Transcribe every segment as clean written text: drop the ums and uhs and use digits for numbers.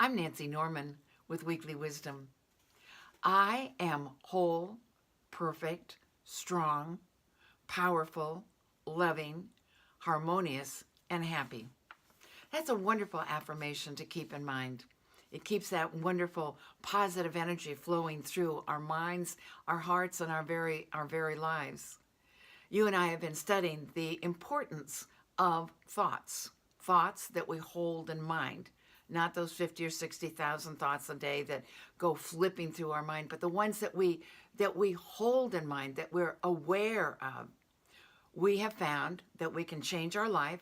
I'm Nancy Norman with Weekly Wisdom. I am whole, perfect, strong, powerful, loving, harmonious, and happy. That's a wonderful affirmation to keep in mind. It keeps that wonderful positive energy flowing through our minds, our hearts, and our very lives. You and I have been studying the importance of thoughts that we hold in mind, not those 50 or 60,000 thoughts a day that go flipping through our mind, but the ones that we hold in mind, that we're aware of. We have found that we can change our life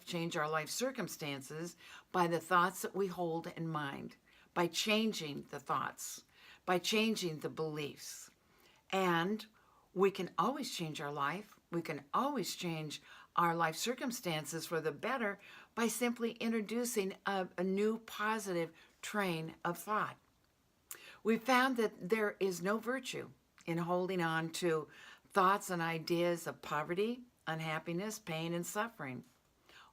circumstances by the thoughts that we hold in mind, by changing the thoughts, by changing the beliefs. And we can always change our life. We can always change our life circumstances for the better by simply introducing a new positive train of thought. We found that there is no virtue in holding on to thoughts and ideas of poverty, unhappiness, pain, and suffering.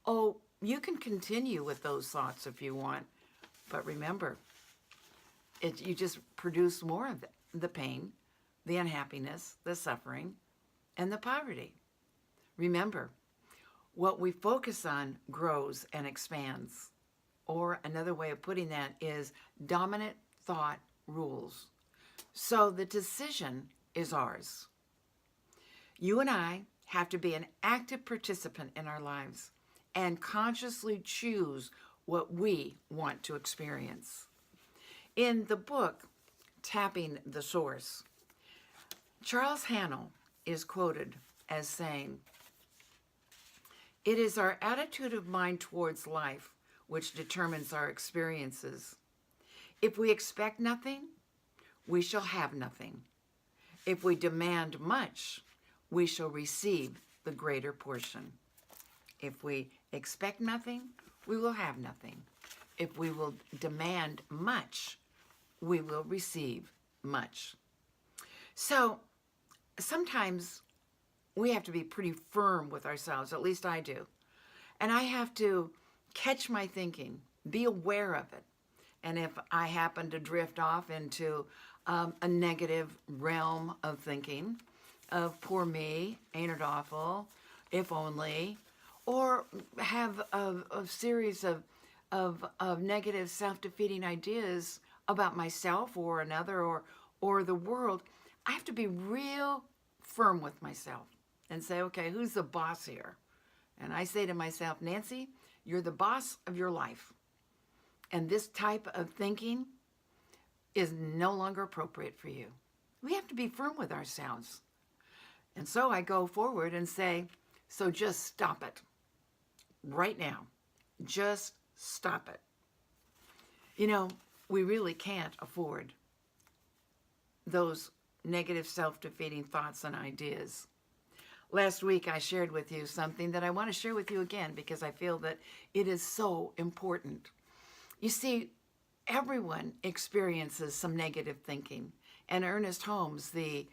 Oh, you can continue with those thoughts if you want, but remember, you just produce more of the pain, the unhappiness, the suffering, and the poverty. Remember, what we focus on grows and expands. Or another way of putting that is dominant thought rules. So the decision is ours. You and I have to be an active participant in our lives and consciously choose what we want to experience. In the book, Tapping the Source, Charles Hannell is quoted as saying, "It is our attitude of mind towards life which determines our experiences. If we expect nothing, we shall have nothing. If we demand much, we shall receive the greater portion. If we expect nothing, we will have nothing. If we will demand much, we will receive much." So sometimes we have to be pretty firm with ourselves, at least I do. And I have to catch my thinking, be aware of it. And if I happen to drift off into a negative realm of thinking, of poor me, ain't it awful, if only, or have a series of negative self-defeating ideas about myself or another or the world, I have to be real firm with myself and say, okay, who's the boss here? And I say to myself, Nancy, you're the boss of your life. And this type of thinking is no longer appropriate for you. We have to be firm with ourselves. And so I go forward and say, so just stop it right now. Just stop it. You know, we really can't afford those negative self-defeating thoughts and ideas. Last week, I shared with you something that I want to share with you again because I feel that it is so important. You see, everyone experiences some negative thinking. And Ernest Holmes, the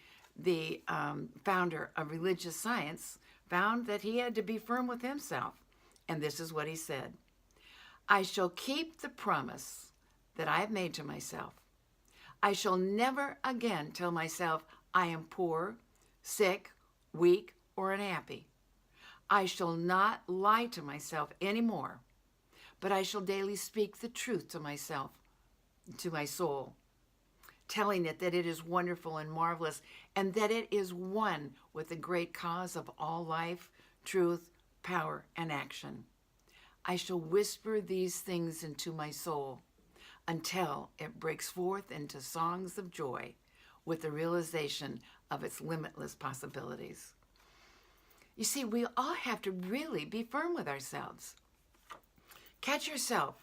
founder of religious science, found that he had to be firm with himself. And this is what he said: "I shall keep the promise that I have made to myself. I shall never again tell myself I am poor, sick, weak, or unhappy. I shall not lie to myself anymore, but I shall daily speak the truth to myself, to my soul, telling it that it is wonderful and marvelous, and that it is one with the great cause of all life, truth, power, and action. I shall whisper these things into my soul until it breaks forth into songs of joy with the realization of its limitless possibilities." You see, we all have to really be firm with ourselves. Catch yourself.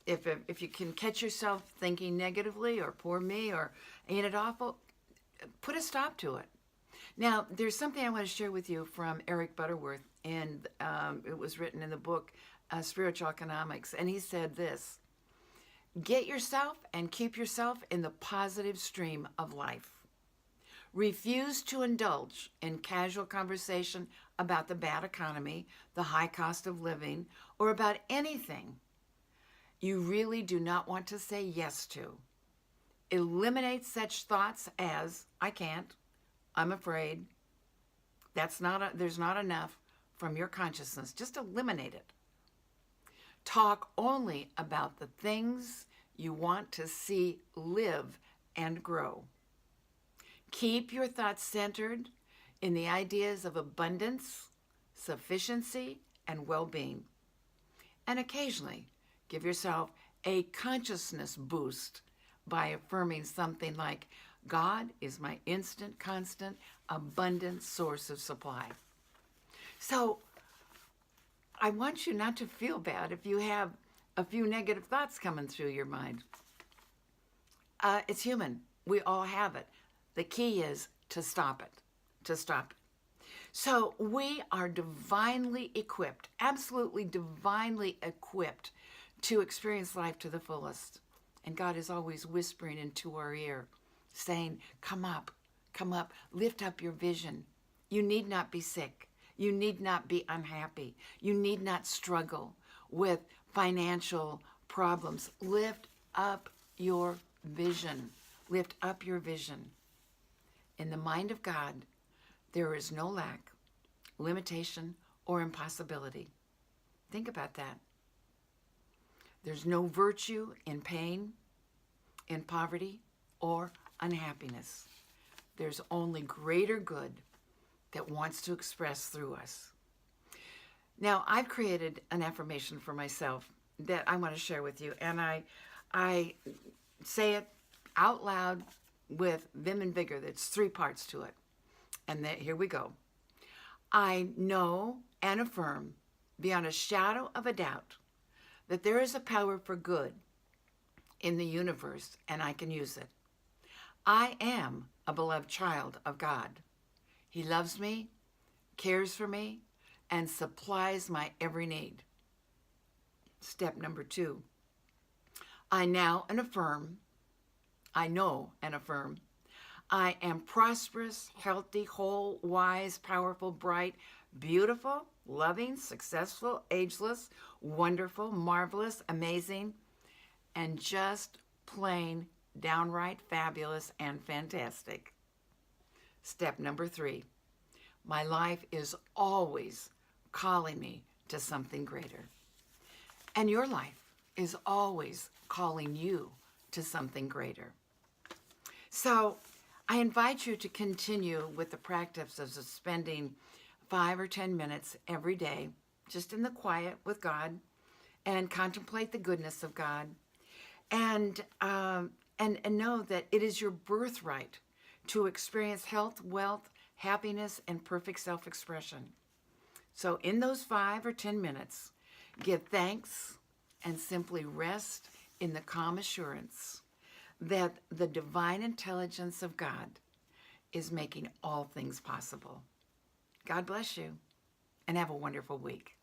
If you can catch yourself thinking negatively or poor me or ain't it awful, put a stop to it. Now, there's something I want to share with you from Eric Butterworth, and it was written in the book Spiritual Economics, and he said this: "Get yourself and keep yourself in the positive stream of life. Refuse to indulge in casual conversation about the bad economy, the high cost of living, or about anything you really do not want to say yes to. Eliminate such thoughts as, I can't, I'm afraid, there's not enough from your consciousness. Just eliminate it. Talk only about the things you want to see live and grow. Keep your thoughts centered in the ideas of abundance, sufficiency, and well-being. And occasionally, give yourself a consciousness boost by affirming something like, God is my instant, constant, abundant source of supply. So I want you not to feel bad if you have a few negative thoughts coming through your mind. It's human. We all have it. The key is to stop it, So we are divinely equipped, absolutely divinely equipped to experience life to the fullest. And God is always whispering into our ear, saying, come up, lift up your vision. You need not be sick. You need not be unhappy. You need not struggle with financial problems. Lift up your vision. Lift up your vision. In the mind of God, there is no lack, limitation, or impossibility. Think about that. There's no virtue in pain, in poverty, or unhappiness. There's only greater good that wants to express through us. Now, I've created an affirmation for myself that I want to share with you, and I say it out loud with vim and vigor. There's 3 parts to it. And here we go. I know and affirm beyond a shadow of a doubt that there is a power for good in the universe, and I can use it. I am a beloved child of God. He loves me, cares for me, and supplies my every need. Step number 2. I know and affirm, I am prosperous, healthy, whole, wise, powerful, bright, beautiful, loving, successful, ageless, wonderful, marvelous, amazing, and just plain downright fabulous and fantastic. Step number 3. My life is always calling me to something greater. And your life is always calling you to something greater. So I invite you to continue with the practice of spending 5 or 10 minutes every day just in the quiet with God and contemplate the goodness of God and know that it is your birthright to experience health, wealth, happiness, and perfect self-expression. So in those 5 or 10 minutes, give thanks and simply rest in the calm assurance that the divine intelligence of God is making all things possible. God bless you, and have a wonderful week.